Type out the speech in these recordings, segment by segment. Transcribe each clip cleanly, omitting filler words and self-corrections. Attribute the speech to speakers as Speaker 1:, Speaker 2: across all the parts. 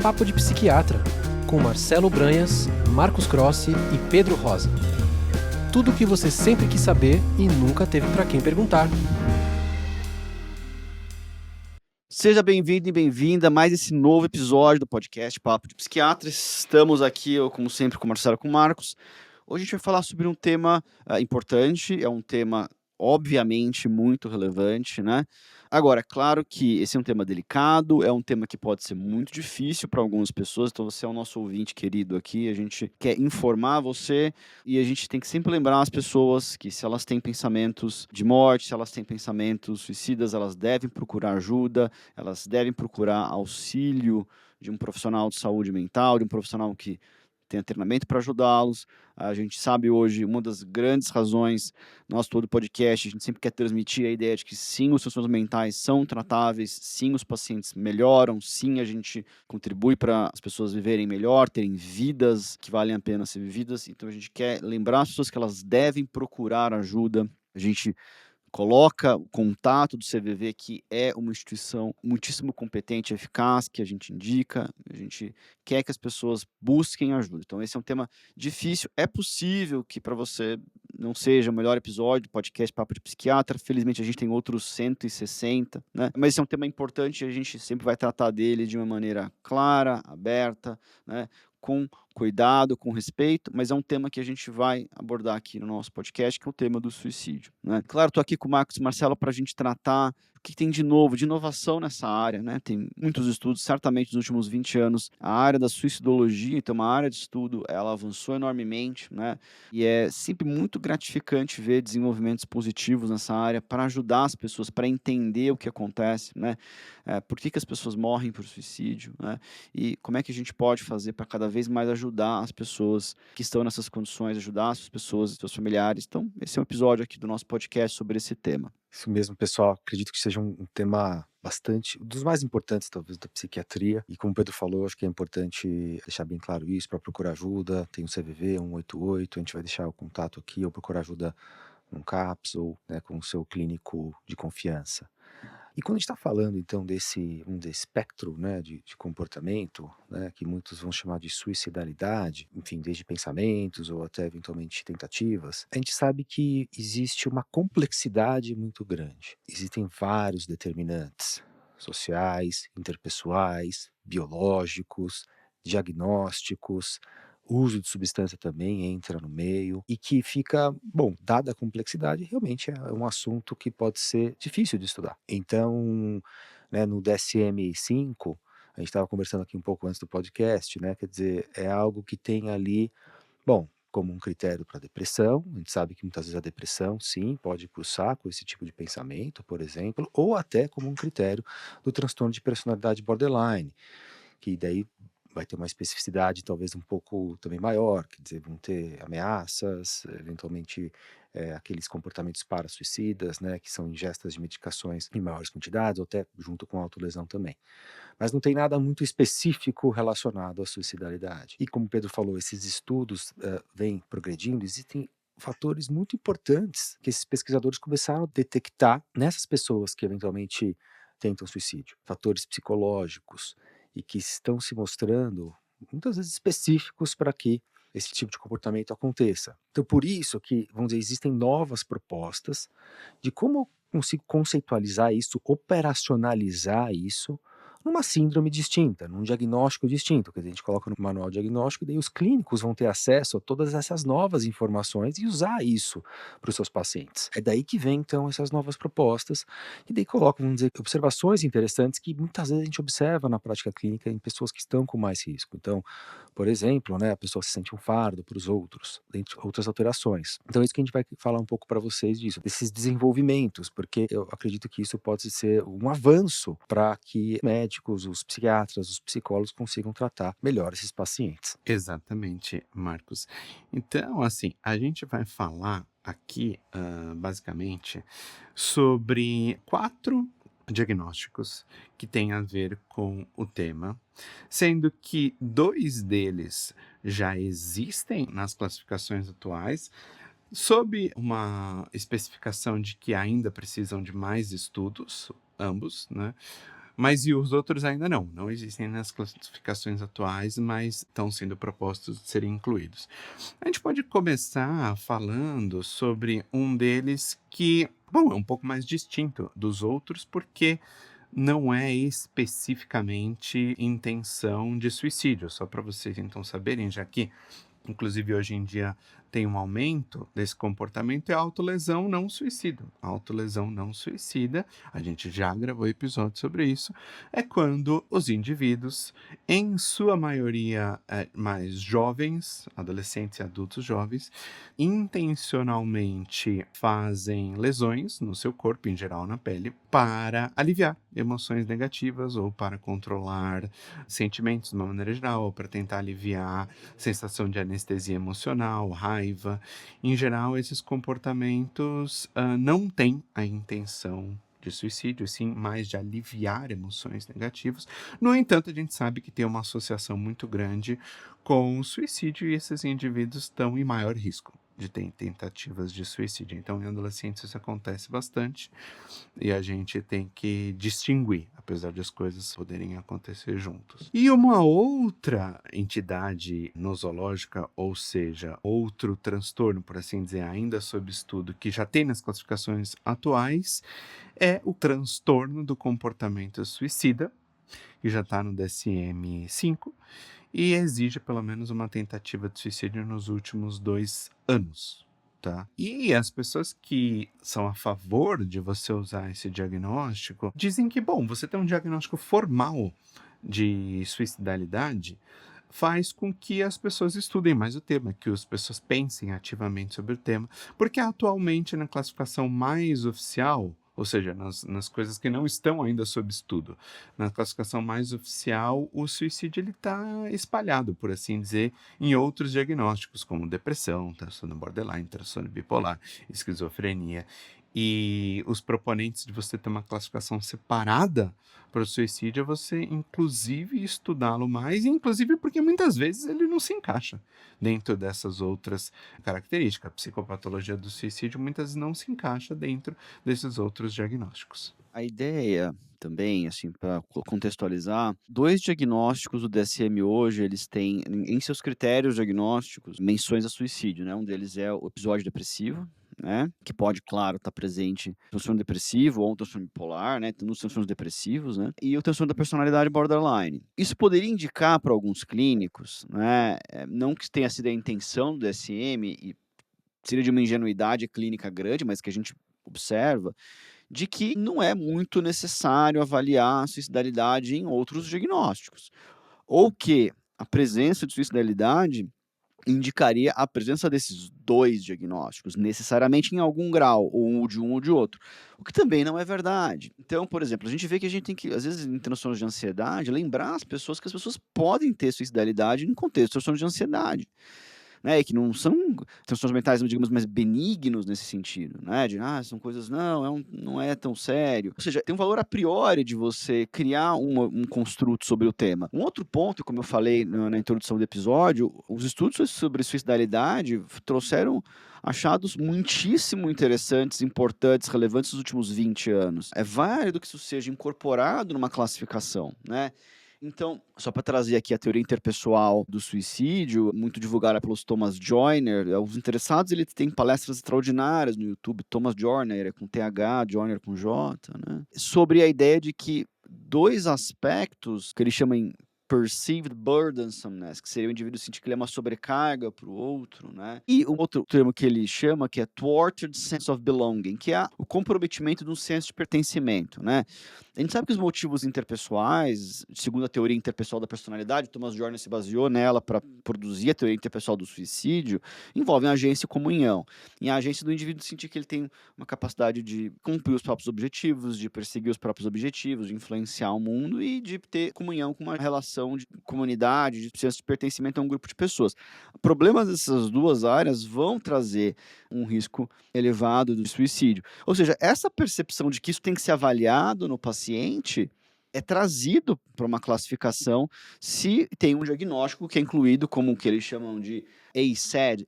Speaker 1: Papo de Psiquiatra, com Marcelo Branhas, Marcos Crossi e Pedro Rosa. Tudo o que você sempre quis saber e nunca teve para quem perguntar.
Speaker 2: Seja bem-vindo e bem-vinda a mais esse novo episódio do podcast Papo de Psiquiatra. Estamos aqui, eu, como sempre, com o Marcelo e com o Marcos. Hoje a gente vai falar sobre um tema importante, é um tema obviamente muito relevante, né? Agora, é claro que esse é um tema delicado, é um tema que pode ser muito difícil para algumas pessoas, então você é o nosso ouvinte querido aqui, a gente quer informar você e a gente tem que sempre lembrar as pessoas que se elas têm pensamentos de morte, se elas têm pensamentos suicidas, elas devem procurar ajuda, elas devem procurar auxílio de um profissional de saúde mental, de um profissional que tenha treinamento para ajudá-los. A gente sabe hoje, uma das grandes razões, nosso todo podcast, a gente sempre quer transmitir a ideia de que sim, os transtornos mentais são tratáveis, sim, os pacientes melhoram, sim, a gente contribui para as pessoas viverem melhor, terem vidas que valem a pena ser vividas. Então a gente quer lembrar as pessoas que elas devem procurar ajuda. A gente coloca o contato do CVV, que é uma instituição muitíssimo competente e eficaz, que a gente indica, a gente quer que as pessoas busquem ajuda. Então, esse é um tema difícil. É possível que para você não seja o melhor episódio do podcast Papo de Psiquiatra. Felizmente, a gente tem outros 160, né? Mas esse é um tema importante e a gente sempre vai tratar dele de uma maneira clara, aberta, né? Com cuidado, com respeito, mas é um tema que a gente vai abordar aqui no nosso podcast, que é o tema do suicídio, né? Claro, estou aqui com o Marcos e Marcelo para a gente tratar o que tem de novo, de inovação nessa área, né? Tem muitos estudos, certamente nos últimos 20 anos, a área da suicidologia, então uma área de estudo, ela avançou enormemente, né? E é sempre muito gratificante ver desenvolvimentos positivos nessa área para ajudar as pessoas, para entender o que acontece, né? Por que as pessoas morrem por suicídio, né? E como é que a gente pode fazer para cada vez mais ajudar as pessoas que estão nessas condições, ajudar as pessoas, seus familiares. Então, esse é um episódio aqui do nosso podcast sobre esse tema.
Speaker 3: Isso mesmo, pessoal. Acredito que seja um tema bastante, dos mais importantes, talvez, da psiquiatria. E como o Pedro falou, acho que é importante deixar bem claro isso, para procurar ajuda. Tem o CVV 188, a gente vai deixar o contato aqui, ou procurar ajuda num CAPS, ou né, com o seu clínico de confiança. E quando a gente está falando, então, desse espectro né, de comportamento, né, que muitos vão chamar de suicidalidade, enfim, desde pensamentos ou até eventualmente tentativas, a gente sabe que existe uma complexidade muito grande. Existem vários determinantes sociais, interpessoais, biológicos, diagnósticos, uso de substância também entra no meio e que fica, bom, dada a complexidade, realmente é um assunto que pode ser difícil de estudar. Então, né, no DSM-5, a gente estava conversando aqui um pouco antes do podcast, né, quer dizer, é algo que tem ali, bom, como um critério para depressão, a gente sabe que muitas vezes a depressão, sim, pode cursar com esse tipo de pensamento, por exemplo, ou até como um critério do transtorno de personalidade borderline, que daí vai ter uma especificidade talvez um pouco também maior, quer dizer, vão ter ameaças, eventualmente aqueles comportamentos para-suicidas, né, que são ingestas de medicações em maiores quantidades, ou até junto com autolesão também. Mas não tem nada muito específico relacionado à suicidalidade. E como o Pedro falou, esses estudos vêm progredindo, existem fatores muito importantes que esses pesquisadores começaram a detectar nessas pessoas que eventualmente tentam suicídio. Fatores psicológicos, e que estão se mostrando muitas vezes específicos para que esse tipo de comportamento aconteça. Então, por isso que, vamos dizer, existem novas propostas de como eu consigo conceitualizar isso, operacionalizar isso numa síndrome distinta, num diagnóstico distinto, que a gente coloca no manual diagnóstico, e daí os clínicos vão ter acesso a todas essas novas informações e usar isso para os seus pacientes. É daí que vem, então, essas novas propostas, e daí colocam, vamos dizer, observações interessantes que muitas vezes a gente observa na prática clínica em pessoas que estão com mais risco. Então, por exemplo, né, a pessoa se sente um fardo para os outros, dentre outras alterações. Então é isso que a gente vai falar um pouco para vocês disso, desses desenvolvimentos, porque eu acredito que isso pode ser um avanço para que médicos, os psiquiatras, os psicólogos consigam tratar melhor esses pacientes.
Speaker 4: Exatamente, Marcos. Então, assim, a gente vai falar aqui, basicamente, sobre 4 diagnósticos que têm a ver com o tema, sendo que 2 deles já existem nas classificações atuais, sob uma especificação de que ainda precisam de mais estudos, ambos, né? Mas e os outros ainda não. Não existem nas classificações atuais, mas estão sendo propostos de serem incluídos. A gente pode começar falando sobre um deles que, bom, é um pouco mais distinto dos outros, porque não é especificamente intenção de suicídio. Só para vocês então saberem, já que inclusive hoje em dia tem um aumento desse comportamento, é a autolesão não suicida. A autolesão não suicida, a gente já gravou episódio sobre isso, é quando os indivíduos, em sua maioria mais jovens, adolescentes e adultos jovens, intencionalmente fazem lesões no seu corpo, em geral na pele, para aliviar emoções negativas ou para controlar sentimentos de uma maneira geral, ou para tentar aliviar sensação de anestesia emocional, raiva. Em geral, esses comportamentos não têm a intenção de suicídio, sim mais de aliviar emoções negativas. No entanto, a gente sabe que tem uma associação muito grande com o suicídio e esses indivíduos estão em maior risco de ter tentativas de suicídio. Então, em adolescentes isso acontece bastante e a gente tem que distinguir, apesar de as coisas poderem acontecer juntos. E uma outra entidade nosológica, ou seja, outro transtorno, por assim dizer, ainda sob estudo, que já tem nas classificações atuais, é o transtorno do comportamento suicida, que já está no DSM-5, e exige pelo menos uma tentativa de suicídio nos últimos 2 anos. Tá? E as pessoas que são a favor de você usar esse diagnóstico dizem que, bom, você ter um diagnóstico formal de suicidalidade faz com que as pessoas estudem mais o tema, que as pessoas pensem ativamente sobre o tema, porque atualmente na classificação mais oficial, ou seja, nas coisas que não estão ainda sob estudo, na classificação mais oficial, o suicídio está espalhado, por assim dizer, em outros diagnósticos, como depressão, transtorno borderline, transtorno bipolar, esquizofrenia. E os proponentes de você ter uma classificação separada para o suicídio é você, inclusive, estudá-lo mais, inclusive porque muitas vezes ele não se encaixa dentro dessas outras características. A psicopatologia do suicídio muitas vezes não se encaixa dentro desses outros diagnósticos.
Speaker 2: A ideia também, assim, para contextualizar, 2 diagnósticos do DSM hoje, eles têm em seus critérios diagnósticos menções a suicídio, né? Um deles é o episódio depressivo, né? Que pode, claro, estar presente no transtorno depressivo ou um transtorno bipolar, né? Nos transtornos depressivos, né? E o transtorno da personalidade borderline. Isso poderia indicar para alguns clínicos, né? Não que tenha sido a intenção do DSM e seria de uma ingenuidade clínica grande, mas que a gente observa, de que não é muito necessário avaliar a suicidalidade em outros diagnósticos, ou que a presença de suicidalidade indicaria a presença desses 2 diagnósticos, necessariamente em algum grau, ou de um ou de outro, o que também não é verdade. Então, por exemplo, a gente vê que a gente tem que, às vezes, em transtornos de ansiedade, lembrar as pessoas que as pessoas podem ter suicidalidade em contexto de transtorno de ansiedade. Né, e que não são transtornos mentais, digamos, mais benignos nesse sentido, né, de, são coisas, não é tão sério. Ou seja, tem um valor a priori de você criar um construto sobre o tema. Um outro ponto, como eu falei na introdução do episódio, os estudos sobre suicidalidade trouxeram achados muitíssimo interessantes, importantes, relevantes nos últimos 20 anos. É válido que isso seja incorporado numa classificação, né. Então, só para trazer aqui a teoria interpessoal do suicídio, muito divulgada pelos Thomas Joyner, os interessados, ele tem palestras extraordinárias no YouTube, Thomas Joyner, é com TH, Joyner com J, né? Sobre a ideia de que 2 aspectos que ele chama em perceived burdensomeness, que seria o indivíduo sentir que ele é uma sobrecarga para o outro, né? E um outro termo que ele chama que é thwarted sense of belonging, que é o comprometimento de um senso de pertencimento, né? A gente sabe que os motivos interpessoais, segundo a teoria interpessoal da personalidade, Thomas Joyner se baseou nela para produzir a teoria interpessoal do suicídio, envolvem agência e comunhão. E a agência do indivíduo sentir que ele tem uma capacidade de cumprir os próprios objetivos, de perseguir os próprios objetivos, de influenciar o mundo e de ter comunhão com uma relação de comunidade, de senso de pertencimento a um grupo de pessoas. Problemas dessas 2 áreas vão trazer um risco elevado de suicídio. Ou seja, essa percepção de que isso tem que ser avaliado no paciente é trazido para uma classificação se tem um diagnóstico que é incluído como o que eles chamam de ASAD,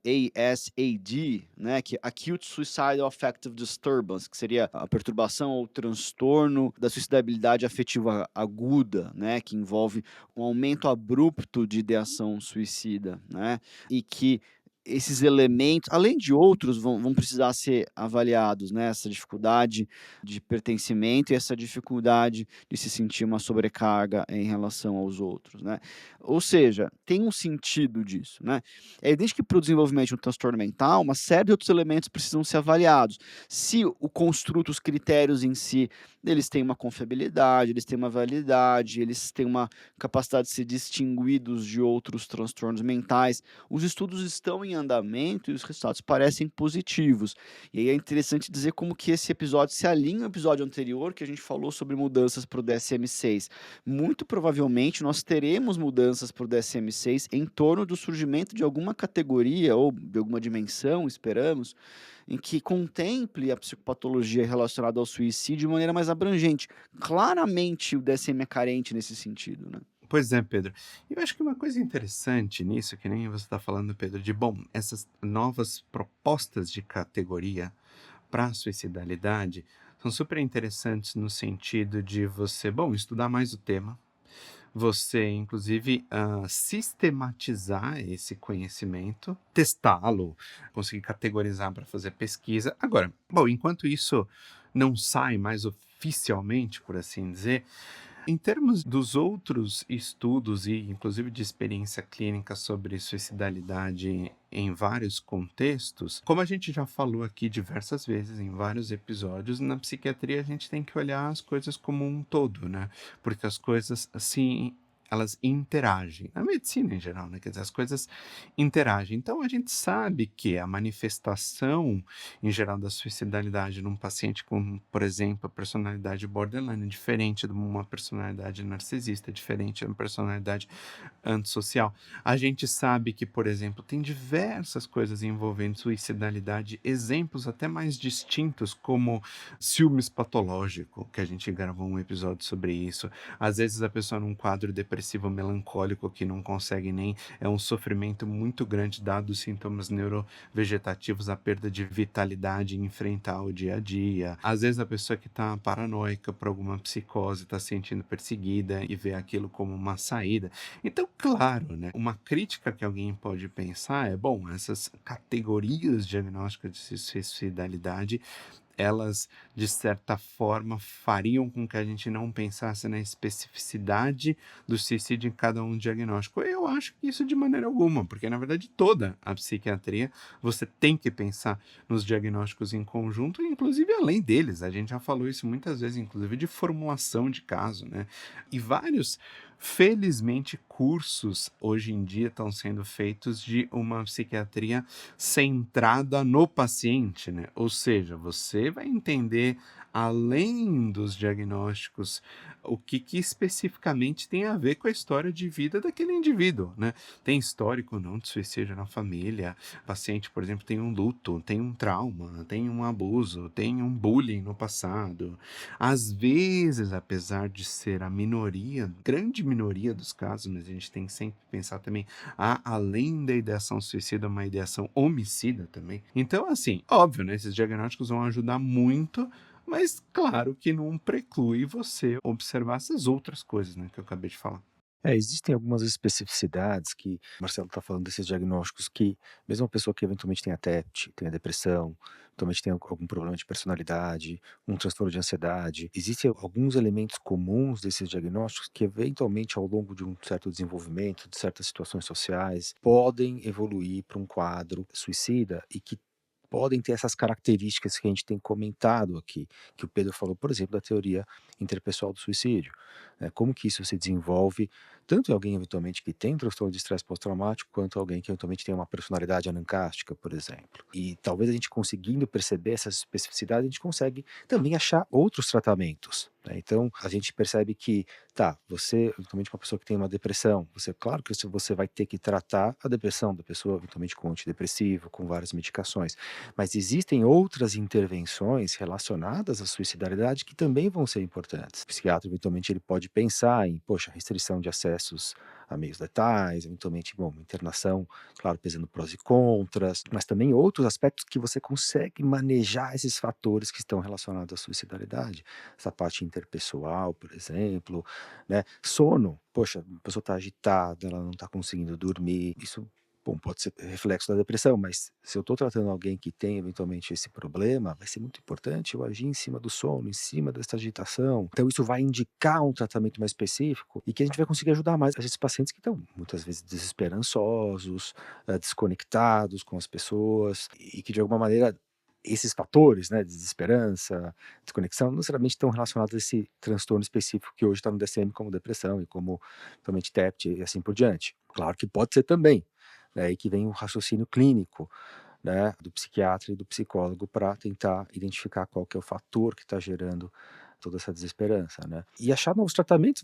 Speaker 2: né, que é Acute Suicidal Affective Disturbance, que seria a perturbação ou transtorno da suicidabilidade afetiva aguda, né, que envolve um aumento abrupto de ideação suicida, né, e que esses elementos, além de outros, vão precisar ser avaliados, né? Essa dificuldade de pertencimento e essa dificuldade de se sentir uma sobrecarga em relação aos outros, né? Ou seja, tem um sentido disso, né? É evidente que para o desenvolvimento de um transtorno mental, uma série de outros elementos precisam ser avaliados. Se o construto, os critérios em si, eles têm uma confiabilidade, eles têm uma validade, eles têm uma capacidade de ser distinguidos de outros transtornos mentais, os estudos estão em andamento e os resultados parecem positivos. E aí é interessante dizer como que esse episódio se alinha ao episódio anterior, que a gente falou sobre mudanças para o DSM-6. Muito provavelmente nós teremos mudanças para o DSM-6 em torno do surgimento de alguma categoria ou de alguma dimensão, esperamos, em que contemple a psicopatologia relacionada ao suicídio de maneira mais abrangente. Claramente o DSM é carente nesse sentido, né?
Speaker 4: Pois é, Pedro. Eu acho que uma coisa interessante nisso, que nem você está falando, Pedro, essas novas propostas de categoria para a suicidalidade são super interessantes no sentido de você, estudar mais o tema, você, inclusive, sistematizar esse conhecimento, testá-lo, conseguir categorizar para fazer pesquisa. Agora, enquanto isso não sai mais oficialmente, por assim dizer, em termos dos outros estudos e inclusive de experiência clínica sobre suicidalidade em vários contextos, como a gente já falou aqui diversas vezes em vários episódios, na psiquiatria a gente tem que olhar as coisas como um todo, né? Porque as coisas, assim, elas interagem. Na medicina em geral, né? Quer dizer, as coisas interagem. Então a gente sabe que a manifestação em geral da suicidalidade num paciente com, por exemplo, a personalidade borderline é diferente de uma personalidade narcisista, diferente de uma personalidade antissocial. A gente sabe que, por exemplo, tem diversas coisas envolvendo suicidalidade, exemplos até mais distintos, como ciúmes patológico, que a gente gravou um episódio sobre isso. Às vezes a pessoa num quadro depressivo melancólico que não consegue nem, é um sofrimento muito grande dado os sintomas neurovegetativos, a perda de vitalidade em enfrentar o dia a dia. Às vezes a pessoa que está paranoica por alguma psicose está se sentindo perseguida e vê aquilo como uma saída. Então, claro, né, uma crítica que alguém pode pensar é, essas categorias diagnósticas de suicidalidade, elas, de certa forma, fariam com que a gente não pensasse na especificidade do suicídio em cada um diagnóstico. Eu acho que isso de maneira alguma, porque, na verdade, toda a psiquiatria, você tem que pensar nos diagnósticos em conjunto, inclusive além deles. A gente já falou isso muitas vezes, inclusive de formulação de caso, né? E vários, felizmente, cursos hoje em dia estão sendo feitos de uma psiquiatria centrada no paciente, né? Ou seja, você vai entender, além dos diagnósticos, o que especificamente tem a ver com a história de vida daquele indivíduo, né? Tem histórico ou não de suicídio na família, o paciente, por exemplo, tem um luto, tem um trauma, tem um abuso, tem um bullying no passado. Às vezes, apesar de ser a minoria, grande minoria dos casos, mas a gente tem que sempre pensar também, além da ideação suicida, uma ideação homicida também. Então, assim, óbvio, né? Esses diagnósticos vão ajudar muito, mas claro que não preclui você observar essas outras coisas, né, que eu acabei de falar.
Speaker 3: Existem algumas especificidades que o Marcelo está falando desses diagnósticos que, mesmo uma pessoa que eventualmente tenha TEPT, tenha depressão, eventualmente tenha algum problema de personalidade, um transtorno de ansiedade, existem alguns elementos comuns desses diagnósticos que, eventualmente, ao longo de um certo desenvolvimento, de certas situações sociais, podem evoluir para um quadro suicida e que podem ter essas características que a gente tem comentado aqui, que o Pedro falou, por exemplo, da teoria interpessoal do suicídio, né? Como que isso se desenvolve, tanto em alguém eventualmente que tem transtorno de estresse pós-traumático, quanto alguém que eventualmente tem uma personalidade anancástica, por exemplo. E talvez a gente conseguindo perceber essas especificidades, a gente consegue também achar outros tratamentos, né? Então, a gente percebe que, você, eventualmente, uma pessoa que tem uma depressão, claro que você vai ter que tratar a depressão da pessoa, eventualmente com antidepressivo, com várias medicações, Mas existem outras intervenções relacionadas à suicidalidade que também vão ser importantes. O psiquiatra, eventualmente, ele pode pensar em, poxa, restrição de acessos a meios letais, eventualmente, bom, internação, claro, pesando prós e contras, mas também outros aspectos que você consegue manejar esses fatores que estão relacionados à suicidalidade. Essa parte interpessoal, por exemplo, né? Sono, poxa, a pessoa está agitada, ela não está conseguindo dormir, isso, bom, pode ser reflexo da depressão, mas se eu estou tratando alguém que tem eventualmente esse problema, vai ser muito importante eu agir em cima do sono, em cima dessa agitação. Então isso vai indicar um tratamento mais específico e que a gente vai conseguir ajudar mais esses pacientes que estão muitas vezes desesperançosos, desconectados com as pessoas e que de alguma maneira esses fatores, né, desesperança, desconexão, não necessariamente estão relacionados a esse transtorno específico que hoje está no DSM como depressão e como realmente TEPT e assim por diante. Claro que pode ser também, né, aí que vem o raciocínio clínico, né, do psiquiatra e do psicólogo para tentar identificar qual que é o fator que está gerando toda essa desesperança, né? E achar novos tratamentos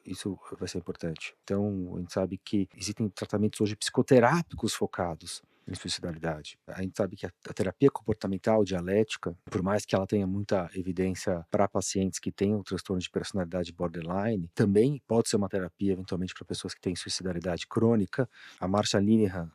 Speaker 3: isso vai ser importante. Então, a gente sabe que existem tratamentos hoje psicoterápicos focados em suicidalidade. A gente sabe que a terapia comportamental dialética, por mais que ela tenha muita evidência para pacientes que têm um transtorno de personalidade borderline, também pode ser uma terapia eventualmente para pessoas que têm suicidalidade crônica. A Marsha Linehan,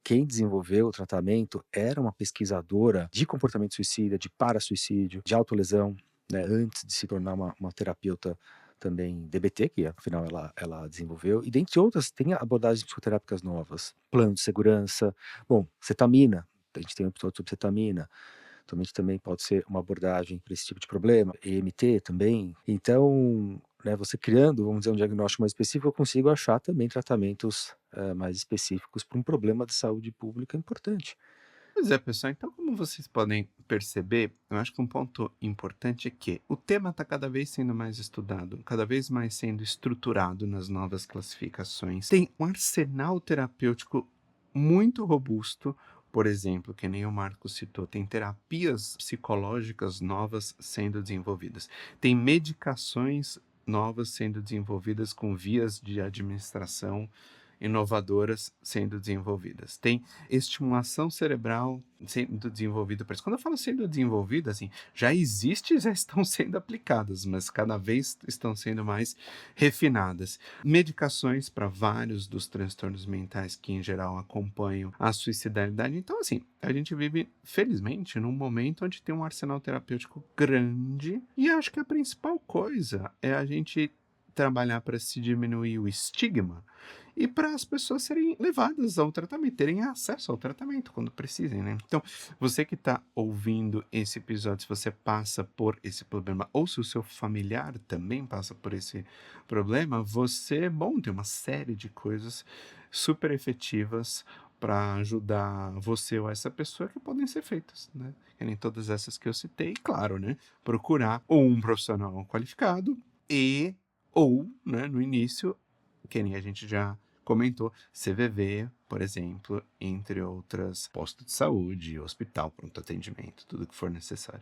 Speaker 3: quem desenvolveu o tratamento, era uma pesquisadora de comportamento suicida, de parasuicídio, de autolesão, né, antes de se tornar uma terapeuta também DBT, que afinal ela desenvolveu, e dentre outras, tem abordagens psicoterápicas novas, plano de segurança, bom, cetamina, a gente tem um episódio sobre cetamina, também pode ser uma abordagem para esse tipo de problema, EMT também, então, né, você criando, vamos dizer, um diagnóstico mais específico, eu consigo achar também tratamentos mais específicos para um problema de saúde pública importante.
Speaker 4: Pois é, pessoal. Então, como vocês podem perceber, eu acho que um ponto importante é que o tema está cada vez sendo mais estudado, cada vez mais sendo estruturado nas novas classificações. Tem um arsenal terapêutico muito robusto, por exemplo, que nem o Marcos citou, tem terapias psicológicas novas sendo desenvolvidas, tem medicações novas sendo desenvolvidas com vias de administração inovadoras sendo desenvolvidas. Tem estimulação cerebral sendo desenvolvida para isso. Quando eu falo sendo desenvolvida, assim, já existe e já estão sendo aplicadas, mas cada vez estão sendo mais refinadas. Medicações para vários dos transtornos mentais que, em geral, acompanham a suicidalidade. Então, assim, a gente vive, felizmente, num momento onde tem um arsenal terapêutico grande e acho que a principal coisa é a gente trabalhar para se diminuir o estigma e para as pessoas serem levadas ao tratamento, terem acesso ao tratamento quando precisem, né? Então, você que está ouvindo esse episódio, se você passa por esse problema, ou se o seu familiar também passa por esse problema, tem uma série de coisas super efetivas para ajudar você ou essa pessoa que podem ser feitas, né? Que nem todas essas que eu citei, claro, né? Procurar ou um profissional qualificado ou, né, no início, que nem a gente já comentou, CVV, por exemplo, entre outras, posto de saúde, hospital, pronto atendimento, tudo que for necessário.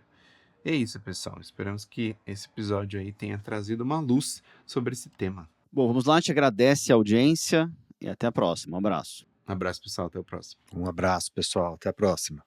Speaker 4: É isso, pessoal. Esperamos que esse episódio aí tenha trazido uma luz sobre esse tema.
Speaker 2: Bom, vamos lá, a gente agradece a audiência e até a próxima. Um abraço.
Speaker 4: Um abraço, pessoal. Até o próximo.
Speaker 3: Um abraço, pessoal. Até a próxima.